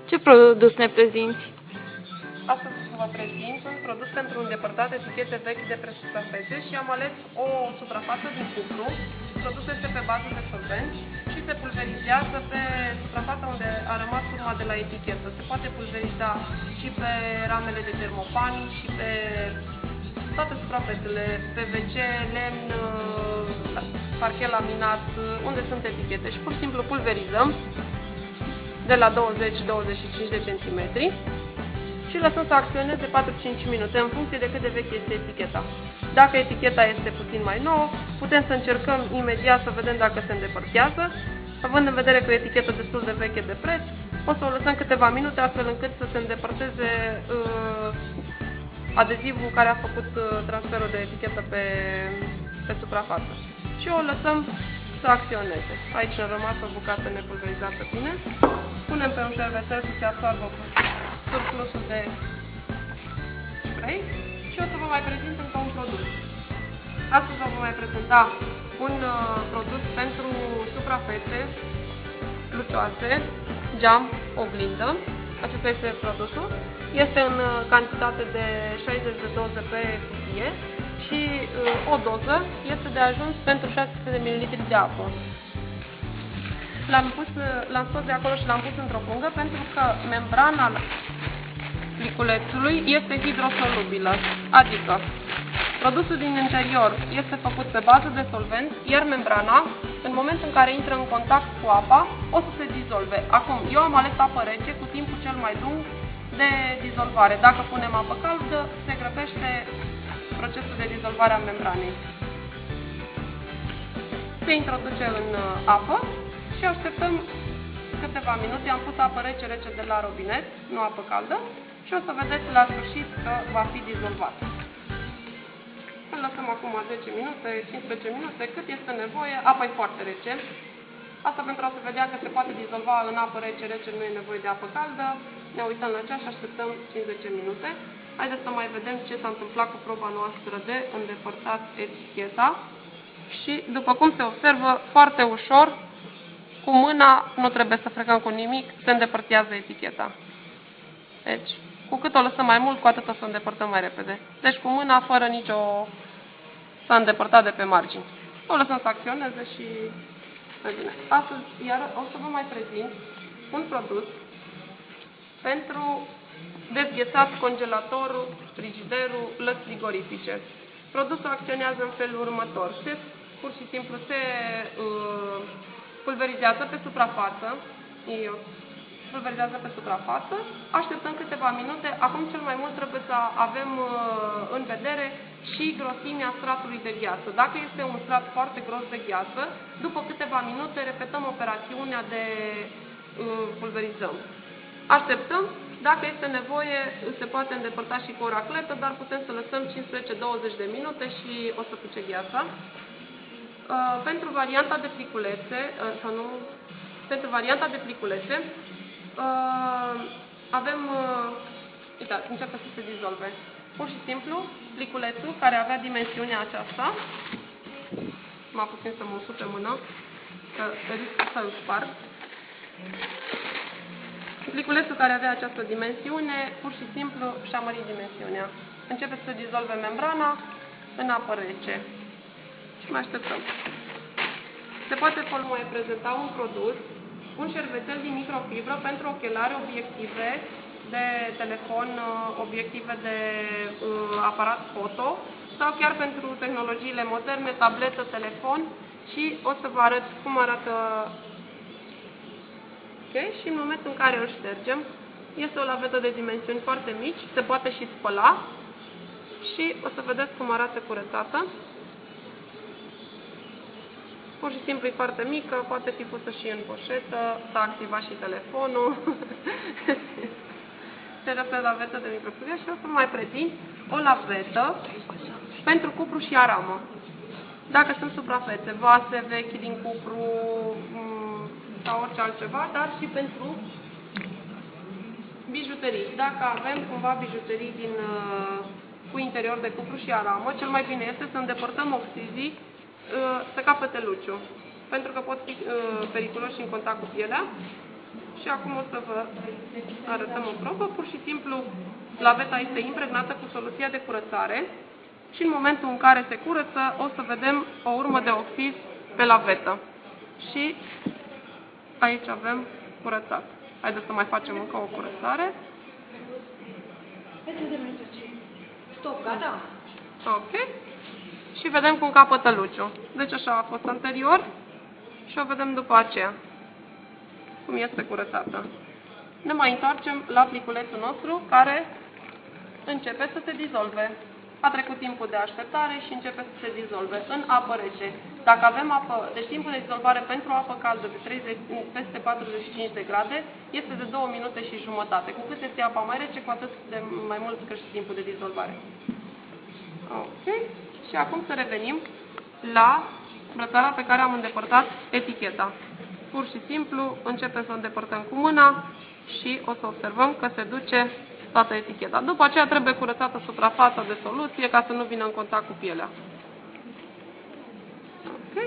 Ce produs ne prezinți? Astăzi vă prezint un produs pentru îndepărtat etichete vechi de pe suprafețe și am ales o suprafață din cupru. Produsul este pe bază de solvent și se pulverizează pe suprafața unde a rămas urma de la etichetă. Se poate pulveriza și pe ramele de termopan și pe toate suprafețele, PVC, lemn, parchet laminat, unde sunt etichete și pur și simplu pulverizăm de la 20-25 de centimetri și lăsăm să acționeze 4-5 minute în funcție de cât de veche este eticheta. Dacă eticheta este puțin mai nouă, putem să încercăm imediat să vedem dacă se îndepărtează. Având în vedere că o etichetă destul de veche de preț, o să o lăsăm câteva minute astfel încât să se îndepărteze adezivul care a făcut transferul de etichetă pe suprafață. Și o lăsăm să acționeze. Aici ne-a rămas o bucată nepulverizată bine. Punem pe un șervețel să se absorbă surplusul de spray și o să vă mai prezint încă un produs. Astăzi vă voi mai prezenta un produs pentru suprafețe lucioase, geam, oglindă. Acesta este produsul. Este în cantitate de 60 de doze pe cutie și o doză este de ajuns pentru 600 de ml de apă. L-am scos de acolo și l-am pus într-o pungă pentru că membrana pliculețului este hidrosolubilă, adică produsul din interior este făcut pe bază de solvent, iar membrana, în momentul în care intră în contact cu apa, o să se dizolve. Acum, eu am ales apă rece cu timpul cel mai lung de dizolvare. Dacă punem apă caldă, se grăbește procesul de dizolvare a membranei. Se introduce în apă și așteptăm câteva minute. Am pus apă rece de la robinet, nu apă caldă, și o să vedeți la sfârșit că va fi dizolvat. Îl lăsăm acum 10 minute, 15 minute, cât este nevoie. Apa e foarte rece. Asta pentru a se vedea că se poate dizolva în apă rece, nu e nevoie de apă caldă. Ne uităm la ceas și așteptăm 15 minute. Haideți să mai vedem ce s-a întâmplat cu proba noastră de îndepărtat eticheta. Și, după cum se observă, foarte ușor, cu mâna, nu trebuie să frecăm cu nimic, se îndepărtează eticheta. Deci, cu cât o lăsăm mai mult, cu atât o să o îndepărtăm mai repede. Deci, cu mâna, fără nicio... s-a îndepărtat de pe margini. O lăsăm să acționeze și... mai bine. Astăzi, iar o să vă mai prezint un produs pentru dezghețat congelatorul, frigiderul, lăzi frigorifice. Produsul acționează în felul următor. Pur și simplu se pulverizează pe suprafață. Așteptăm câteva minute. Acum cel mai mult trebuie să avem în vedere și grosimea stratului de gheață. Dacă este un strat foarte gros de gheață, după câteva minute repetăm operațiunea de pulverizăm. Așteptăm. Dacă este nevoie, se poate îndepărta și cu o racletă, dar putem să lăsăm 15-20 de minute și o să pice gheața. Pentru varianta de pliculețe, avem, uitați, începe să se dizolve. Pur și simplu, pliculețul care avea dimensiunea aceasta, m-a puțin să mă usuc pe mână, că risc să-l sparg. Pliculețul care avea această dimensiune, pur și simplu și-a mărit dimensiunea. Începe să se dizolve membrana în apă rece. Și mai așteptăm. Se poate mai prezenta un produs, un șervețel din microfibră pentru ochelari, obiective de telefon, obiective de aparat foto sau chiar pentru tehnologiile moderne, tabletă, telefon și o să vă arăt cum arată. Okay? Și în momentul în care îl ștergem, este o lavetă de dimensiuni foarte mici, se poate și spăla și o să vedeți cum arată curățată. Pur și simplu e foarte mică, poate fi pusă și în poșetă, s-a activat și telefonul. Se răspă lavetă de microfibră și o să mai prezint o lavetă pentru cupru și aramă. Dacă sunt suprafețe, vase vechi din cupru sau orice altceva, dar și pentru bijuterii. Dacă avem cumva bijuterii cu interior de cupru și aramă, cel mai bine este să îndepărtăm oxizii să capete luciu, pentru că pot fi periculoși în contact cu pielea Și acum o să vă arătăm o probă. Pur și simplu, laveta este impregnată cu soluția de curățare și în momentul în care se curăță, o să vedem o urmă de oxid pe lavetă. Și aici avem curățat. Haideți să mai facem încă o curățare. Stop, gata? Ok. Și vedem cum capătă luciu. Deci așa a fost anterior și o vedem după aceea. Cum este curățată. Ne mai întoarcem la pliculețul nostru care începe să se dizolve. A trecut timpul de așteptare și începe să se dizolve în apă rece. Dacă avem apă, deci timpul de dizolvare pentru apă caldă de 30, peste 45 de grade este de 2 minute și jumătate. Cu cât este apa mai rece, cu atât de mai mult crește timpul de dizolvare. Ok. Și acum să revenim la brățara pe care am îndepărtat eticheta. Pur și simplu începem să o îndepărtăm cu mâna și o să observăm că se duce toată eticheta. După aceea trebuie curățată suprafața de soluție ca să nu vină în contact cu pielea. Ok.